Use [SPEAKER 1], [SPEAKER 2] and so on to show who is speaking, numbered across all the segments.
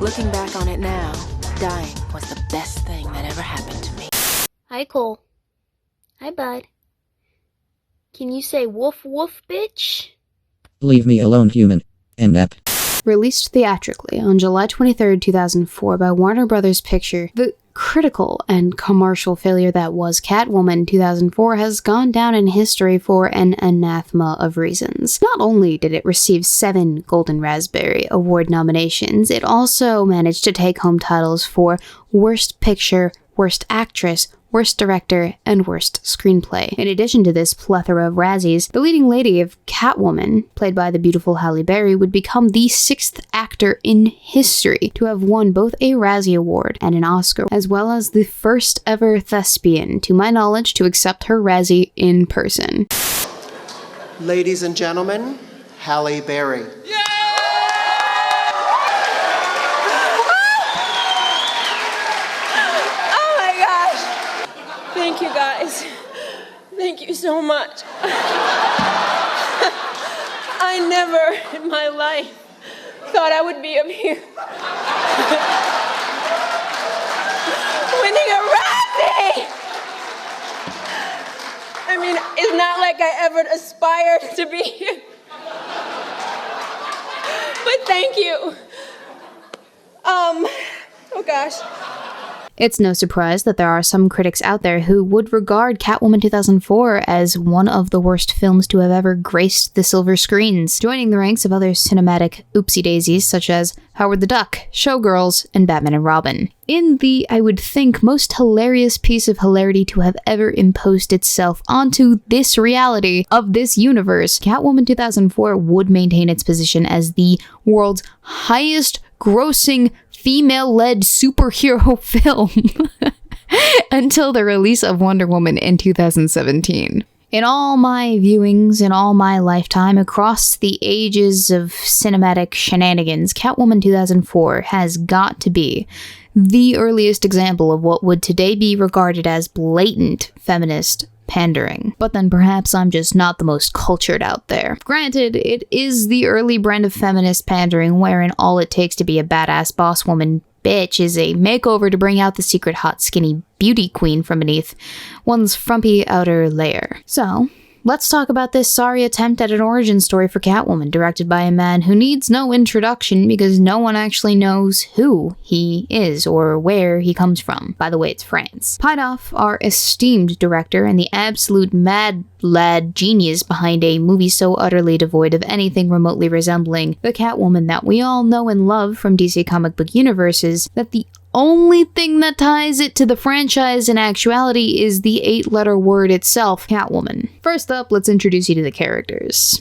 [SPEAKER 1] Looking back on it now, dying was the best thing that ever happened to me.
[SPEAKER 2] Hi, Cole. Hi, bud. Can you say woof woof, bitch?
[SPEAKER 3] Leave me alone, human. MF.
[SPEAKER 4] Released theatrically on July 23, 2004 by Warner Brothers Picture, the critical and commercial failure that was Catwoman 2004 has gone down in history for an anathema of reasons. Not only did it receive 7 Golden Raspberry Award nominations, it also managed to take home titles for Worst Picture, Worst Actress, Worst Director, and Worst Screenplay. In addition to this plethora of Razzies, the leading lady of Catwoman, played by the beautiful Halle Berry, would become the 6th actor in history to have won both a Razzie Award and an Oscar, as well as the first ever thespian, to my knowledge, to accept her Razzie in person.
[SPEAKER 5] Ladies and gentlemen, Halle Berry. Yeah!
[SPEAKER 6] Thank you, guys. Thank you so much. I never in my life thought I would be up here winning a Razzie. I mean, it's not like I ever aspired to be here. But thank you. Oh gosh.
[SPEAKER 4] It's no surprise that there are some critics out there who would regard Catwoman 2004 as one of the worst films to have ever graced the silver screens, joining the ranks of other cinematic oopsie-daisies such as Howard the Duck, Showgirls, and Batman and Robin. In the, I would think, most hilarious piece of hilarity to have ever imposed itself onto this reality of this universe, Catwoman 2004 would maintain its position as the world's highest grossing female-led superhero film until the release of Wonder Woman in 2017. In all my viewings, in all my lifetime, across the ages of cinematic shenanigans, Catwoman 2004 has got to be the earliest example of what would today be regarded as blatant feminist pandering. But then perhaps I'm just not the most cultured out there. Granted, it is the early brand of feminist pandering wherein all it takes to be a badass boss woman bitch is a makeover to bring out the secret hot skinny beauty queen from beneath one's frumpy outer layer. So, let's talk about this sorry attempt at an origin story for Catwoman, directed by a man who needs no introduction because no one actually knows who he is or where he comes from. By the way, it's France. Pied off, our esteemed director and the absolute mad lad genius behind a movie so utterly devoid of anything remotely resembling the Catwoman that we all know and love from DC comic book universes, that the only thing that ties it to the franchise in actuality is the 8-letter word itself, Catwoman. First up, let's introduce you to the characters.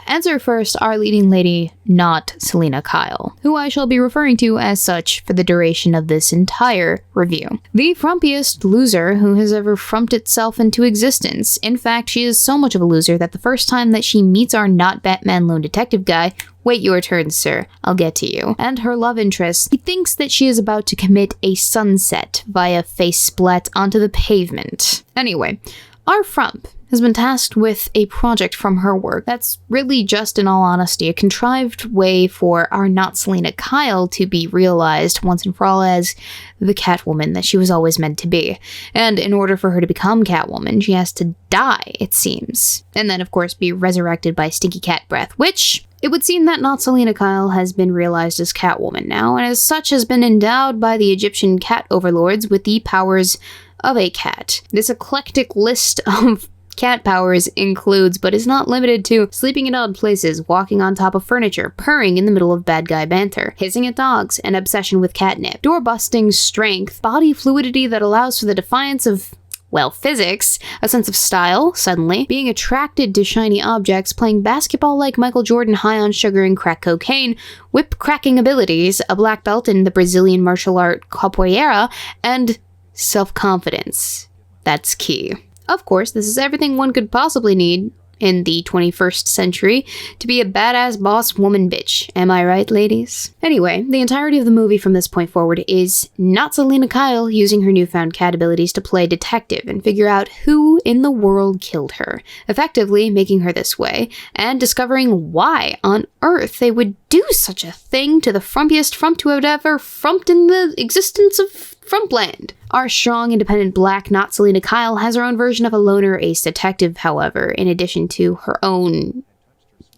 [SPEAKER 4] Answer first, our leading lady, not Selina Kyle, who I shall be referring to as such for the duration of this entire review. The frumpiest loser who has ever frumped itself into existence. In fact, she is so much of a loser that the first time that she meets our not Batman lone detective guy, wait your turn, sir, I'll get to you, and her love interest, he thinks that she is about to commit a sunset via face splat onto the pavement. Anyway, our frump has been tasked with a project from her work that's really just, in all honesty, a contrived way for our not Selina Kyle to be realized once and for all as the Catwoman that she was always meant to be. And in order for her to become Catwoman, she has to die, it seems. And then, of course, be resurrected by stinky cat breath, which it would seem that not Selina Kyle has been realized as Catwoman now, and as such has been endowed by the Egyptian cat overlords with the powers of a cat. This eclectic list of cat powers includes, but is not limited to, sleeping in odd places, walking on top of furniture, purring in the middle of bad guy banter, hissing at dogs, an obsession with catnip, door-busting strength, body fluidity that allows for the defiance of, well, physics, a sense of style, suddenly, being attracted to shiny objects, playing basketball like Michael Jordan high on sugar and crack cocaine, whip-cracking abilities, a black belt in the Brazilian martial art capoeira, and self-confidence. That's key. Of course, this is everything one could possibly need in the 21st century to be a badass boss woman bitch. Am I right, ladies? Anyway, the entirety of the movie from this point forward is not Selena Kyle using her newfound cat abilities to play detective and figure out who in the world killed her, effectively making her this way, and discovering why on earth they would do such a thing to the frumpiest frump to have ever frumped in the existence of Frumpland. Our strong, independent black, not Selena Kyle, has her own version of a loner ace detective, however, in addition to her own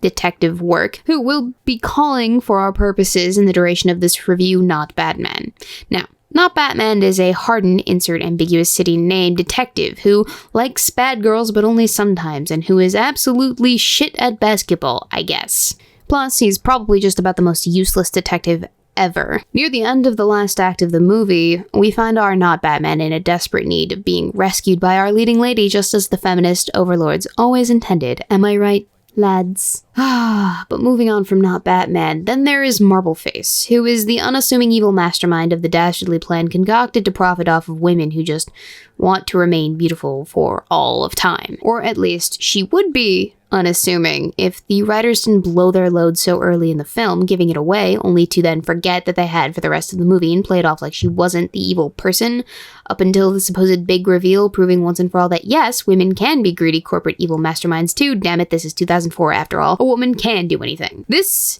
[SPEAKER 4] detective work, who will be calling for our purposes in the duration of this review Not Batman. Now, Not Batman is a hardened, insert ambiguous city name detective who likes bad girls but only sometimes, and who is absolutely shit at basketball, I guess. Plus, he's probably just about the most useless detective ever. Near the end of the last act of the movie, we find our Not Batman in a desperate need of being rescued by our leading lady, just as the feminist overlords always intended. Am I right, lads? But moving on from Not Batman, then there is Marbleface, who is the unassuming evil mastermind of the dastardly plan concocted to profit off of women who just want to remain beautiful for all of time. Or at least, she would be unassuming if the writers didn't blow their load so early in the film, giving it away, only to then forget that they had for the rest of the movie and play it off like she wasn't the evil person, up until the supposed big reveal, proving once and for all that yes, women can be greedy corporate evil masterminds too. Damn it, this is 2004 after all. A woman can do anything. This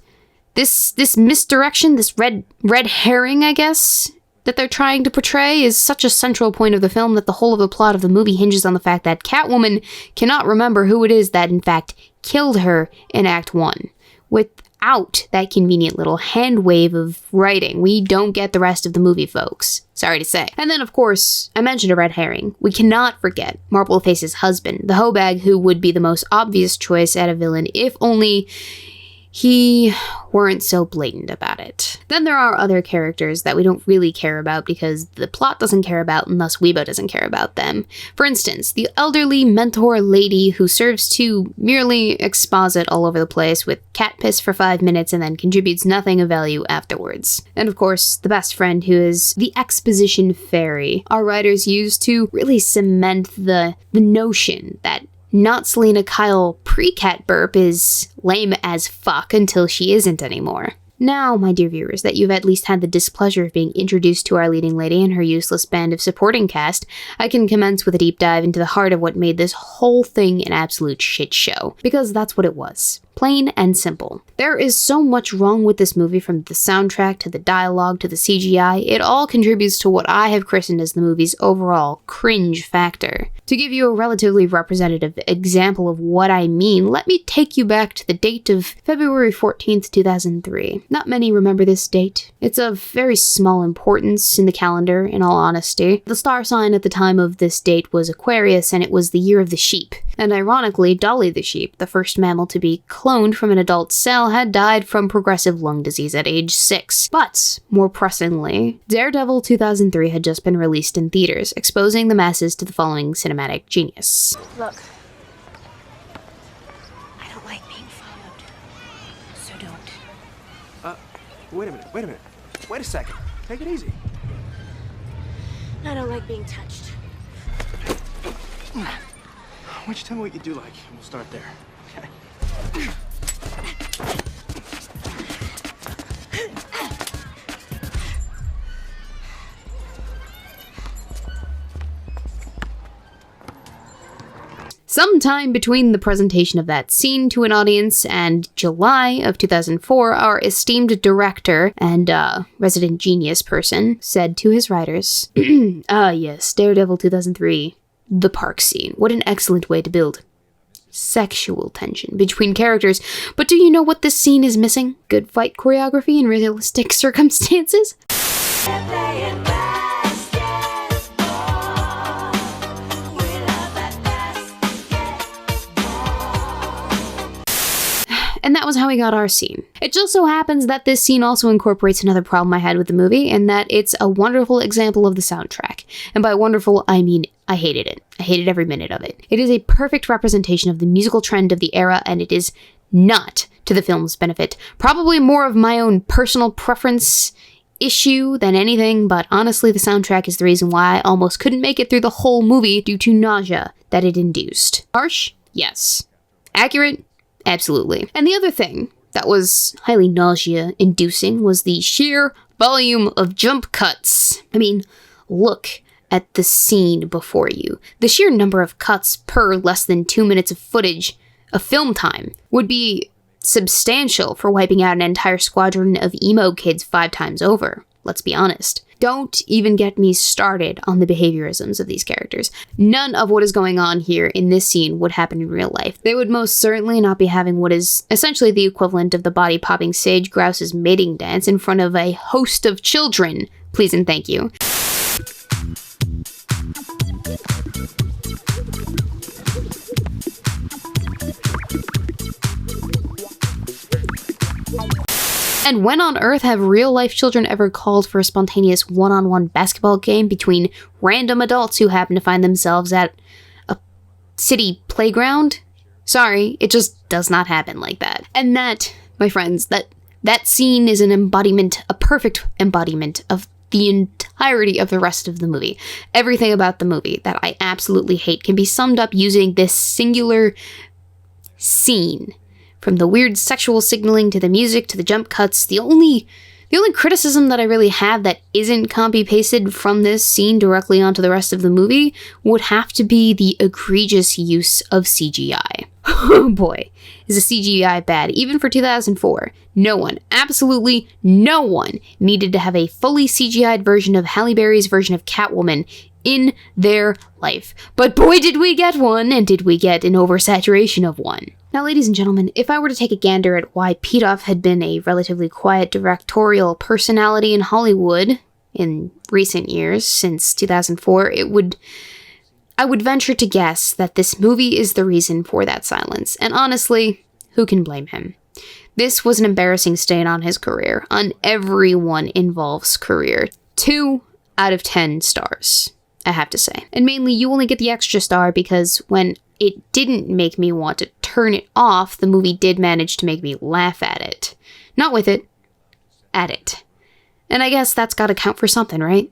[SPEAKER 4] misdirection, this red herring, I guess, that they're trying to portray is such a central point of the film that the whole of the plot of the movie hinges on the fact that Catwoman cannot remember who it is that, in fact, killed her in Act 1. Without that convenient little hand wave of writing, we don't get the rest of the movie, folks. Sorry to say. And then, of course, I mentioned a red herring. We cannot forget Marbleface's husband, the hoe bag who would be the most obvious choice at a villain if only he weren't so blatant about it. Then there are other characters that we don't really care about because the plot doesn't care about and thus Weebo doesn't care about them. For instance, the elderly mentor lady who serves to merely exposit all over the place with cat piss for 5 minutes and then contributes nothing of value afterwards. And of course, the best friend who is the exposition fairy. Our writers use to really cement the notion that not Selena Kyle pre-cat burp is lame as fuck until she isn't anymore. Now, my dear viewers, that you've at least had the displeasure of being introduced to our leading lady and her useless band of supporting cast, I can commence with a deep dive into the heart of what made this whole thing an absolute shit show. Because that's what it was. Plain and simple. There is so much wrong with this movie, from the soundtrack to the dialogue to the CGI. It all contributes to what I have christened as the movie's overall cringe factor. To give you a relatively representative example of what I mean, let me take you back to the date of February 14th, 2003. Not many remember this date. It's of very small importance in the calendar, in all honesty. The star sign at the time of this date was Aquarius, and it was the year of the sheep. And ironically, Dolly the sheep, the first mammal to be cloned from an adult cell, had died from progressive lung disease at age 6. But, more pressingly, Daredevil 2003 had just been released in theaters, exposing the masses to the following cinematic genius.
[SPEAKER 1] Look, I don't like being followed, so don't.
[SPEAKER 7] Wait a minute. Wait a second. Take it easy.
[SPEAKER 1] I don't like being touched.
[SPEAKER 7] Why don't you tell me what you do like, and we'll start there. Okay.
[SPEAKER 4] Sometime between the presentation of that scene to an audience and July of 2004, our esteemed director and resident genius person said to his writers, "Ah yes, Daredevil 2003, the park scene. What an excellent way to build sexual tension between characters. But do you know what this scene is missing? Good fight choreography in realistic circumstances?" And that was how we got our scene. It just so happens that this scene also incorporates another problem I had with the movie, and that it's a wonderful example of the soundtrack. And by wonderful, I mean I hated it. I hated every minute of it. It is a perfect representation of the musical trend of the era, and it is not to the film's benefit. Probably more of my own personal preference issue than anything, but honestly the soundtrack is the reason why I almost couldn't make it through the whole movie due to nausea that it induced. Harsh? Yes. Accurate? Absolutely. And the other thing that was highly nausea-inducing was the sheer volume of jump cuts. I mean, look at the scene before you. The sheer number of cuts per less than 2 minutes of footage of film time would be substantial for wiping out an entire squadron of emo kids 5 times over. Let's be honest. Don't even get me started on the behaviorisms of these characters. None of what is going on here in this scene would happen in real life. They would most certainly not be having what is essentially the equivalent of the body-popping sage grouse's mating dance in front of a host of children. Please and thank you. And when on earth have real-life children ever called for a spontaneous one-on-one basketball game between random adults who happen to find themselves at a city playground? Sorry, it just does not happen like that. And that, my friends, that scene is an embodiment, a perfect embodiment of the entirety of the rest of the movie. Everything about the movie that I absolutely hate can be summed up using this singular scene. From the weird sexual signaling to the music to the jump cuts, the only criticism that I really have that isn't copy-pasted from this scene directly onto the rest of the movie would have to be the egregious use of CGI. Oh boy, is the CGI bad, even for 2004. No one, absolutely no one, needed to have a fully CGI'd version of Halle Berry's version of Catwoman in their life. But boy did we get one, and did we get an oversaturation of one. Now, ladies and gentlemen, if I were to take a gander at why Pitof had been a relatively quiet directorial personality in Hollywood in recent years, since 2004, I would venture to guess that this movie is the reason for that silence. And honestly, who can blame him? This was an embarrassing stain on his career, on everyone involved's career. 2 out of 10 stars, I have to say. And mainly, you only get the extra star because when it didn't make me want to turn it off, the movie did manage to make me laugh at it. Not with it, at it. And I guess that's gotta count for something, right?